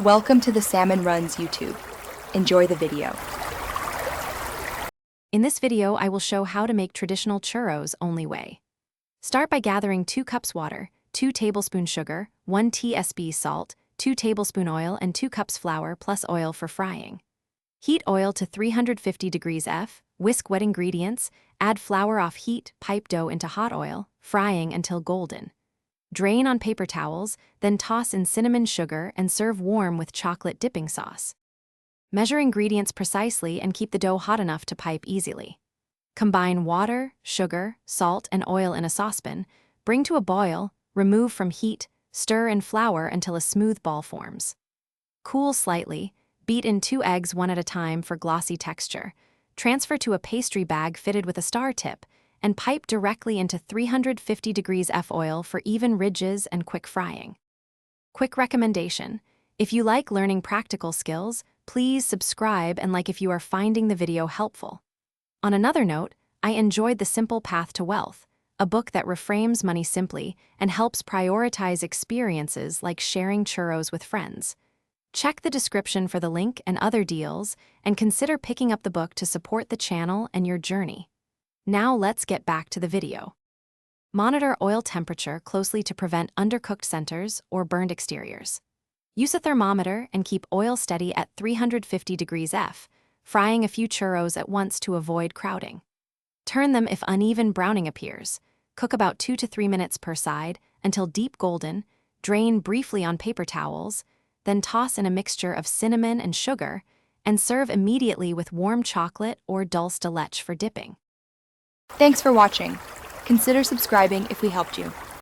Welcome to the Salmon Runs YouTube. Enjoy the video. In this video, I will show how to make traditional churros only way. Start by gathering 2 cups water, 2 tablespoons sugar, 1 tsp salt, 2 tablespoon oil, and 2 cups flour plus oil for frying. Heat oil to 350 degrees F, whisk wet ingredients, add flour off heat, pipe dough into hot oil, frying until golden. Drain on paper towels, then toss in cinnamon sugar and serve warm with chocolate dipping sauce. Measure ingredients precisely and keep the dough hot enough to pipe easily. Combine water, sugar, salt, and oil in a saucepan, bring to a boil, remove from heat, stir in flour until a smooth ball forms. Cool slightly, beat in 2 eggs one at a time for glossy texture, transfer to a pastry bag fitted with a star tip, and pipe directly into 350 degrees F oil for even ridges and quick frying. Quick recommendation: if you like learning practical skills, please subscribe and like if you are finding the video helpful. On another note, I enjoyed The Simple Path to Wealth, a book that reframes money simply and helps prioritize experiences like sharing churros with friends. Check the description for the link and other deals, and consider picking up the book to support the channel and your journey. Now let's get back to the video. Monitor oil temperature closely to prevent undercooked centers or burned exteriors. Use a thermometer and keep oil steady at 350 degrees F, frying a few churros at once to avoid crowding. Turn them if uneven browning appears. Cook about 2 to 3 minutes per side until deep golden, drain briefly on paper towels, then toss in a mixture of cinnamon and sugar, and serve immediately with warm chocolate or dulce de leche for dipping. Thanks for watching. Consider subscribing if we helped you.